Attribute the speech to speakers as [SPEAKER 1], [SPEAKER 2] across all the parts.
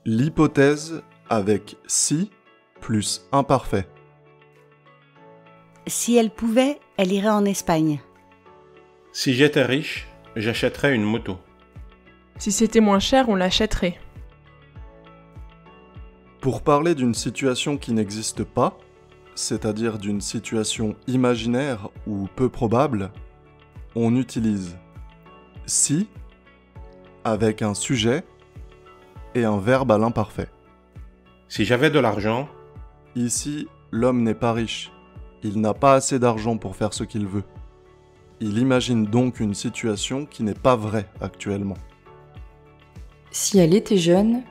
[SPEAKER 1] L'hypothèse avec si plus imparfait.
[SPEAKER 2] Si elle pouvait, elle irait en Espagne.
[SPEAKER 3] Si j'étais riche, j'achèterais une moto.
[SPEAKER 4] Si c'était moins cher, on l'achèterait.
[SPEAKER 1] Pour parler d'une situation qui n'existe pas, c'est-à-dire d'une situation imaginaire ou peu probable, on utilise si avec un sujet et un verbe à l'imparfait.
[SPEAKER 3] Si j'avais de l'argent,
[SPEAKER 1] Ici, l'homme n'est pas riche. Il n'a pas assez d'argent pour faire ce qu'il veut. Il imagine donc une situation qui n'est pas vraie actuellement.
[SPEAKER 5] Si elle était jeune,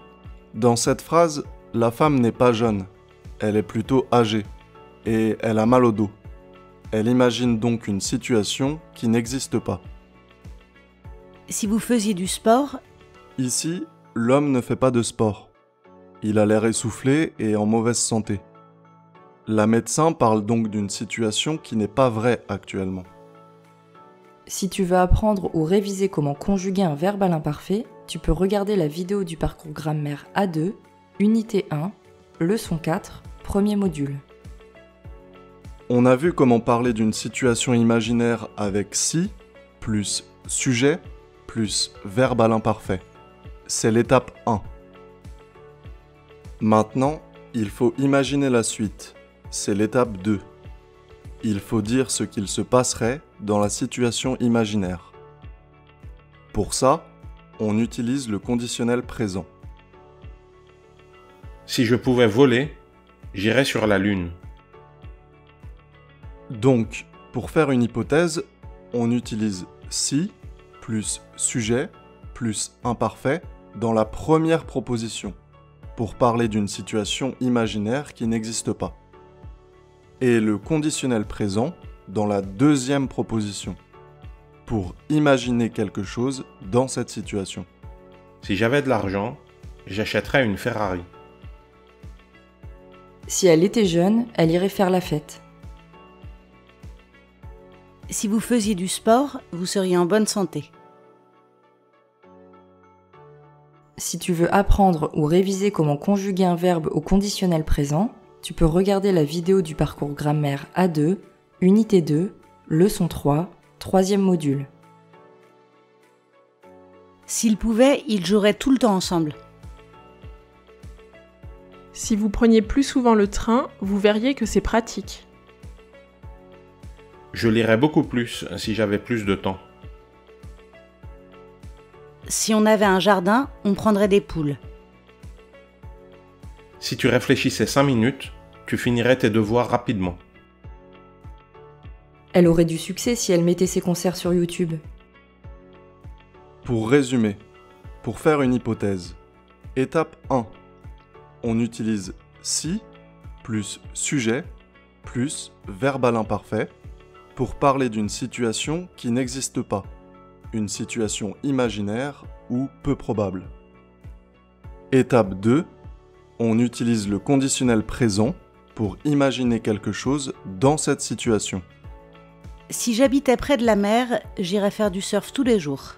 [SPEAKER 1] Dans cette phrase, la femme n'est pas jeune. Elle est plutôt âgée. Et elle a mal au dos. Elle imagine donc une situation qui n'existe pas.
[SPEAKER 2] Si vous faisiez du sport,
[SPEAKER 1] Ici, l'homme ne fait pas de sport. Il a l'air essoufflé et en mauvaise santé. La médecin parle donc d'une situation qui n'est pas vraie actuellement.
[SPEAKER 5] si tu veux apprendre ou réviser comment conjuguer un verbe à l'imparfait, tu peux regarder la vidéo du parcours grammaire A2, unité 1, leçon 4, premier module.
[SPEAKER 1] On a vu comment parler d'une situation imaginaire avec si, plus sujet, plus verbe à l'imparfait. C'est l'étape 1. Maintenant, il faut imaginer la suite. C'est l'étape 2. Il faut dire ce qu'il se passerait dans la situation imaginaire. Pour ça, on utilise le conditionnel présent.
[SPEAKER 3] si je pouvais voler, j'irais sur la Lune.
[SPEAKER 1] Donc, pour faire une hypothèse, on utilise si plus sujet plus imparfait dans la première proposition pour parler d'une situation imaginaire qui n'existe pas. Et le conditionnel présent dans la deuxième proposition pour imaginer quelque chose dans cette situation.
[SPEAKER 3] Si j'avais de l'argent, j'achèterais une Ferrari.
[SPEAKER 5] Si elle était jeune, elle irait faire la fête.
[SPEAKER 2] si vous faisiez du sport, vous seriez en bonne santé.
[SPEAKER 5] Si tu veux apprendre ou réviser comment conjuguer un verbe au conditionnel présent, tu peux regarder la vidéo du parcours grammaire A2, unité 2, leçon 3, troisième module.
[SPEAKER 2] S'ils pouvaient, ils joueraient tout le temps ensemble.
[SPEAKER 4] Si vous preniez plus souvent le train, vous verriez que c'est pratique.
[SPEAKER 3] Je lirais beaucoup plus si j'avais plus de temps.
[SPEAKER 2] Si on avait un jardin, on prendrait des poules.
[SPEAKER 3] Si tu réfléchissais 5 minutes, tu finirais tes devoirs rapidement.
[SPEAKER 5] Elle aurait du succès si elle mettait ses concerts sur YouTube.
[SPEAKER 1] Pour résumer, pour faire une hypothèse, étape 1, on utilise si plus sujet plus verbe à l'imparfait pour parler d'une situation qui n'existe pas, une situation imaginaire ou peu probable. Étape 2, on utilise le conditionnel présent pour imaginer quelque chose dans cette situation.
[SPEAKER 2] Si j'habitais près de la mer, j'irais faire du surf tous les jours.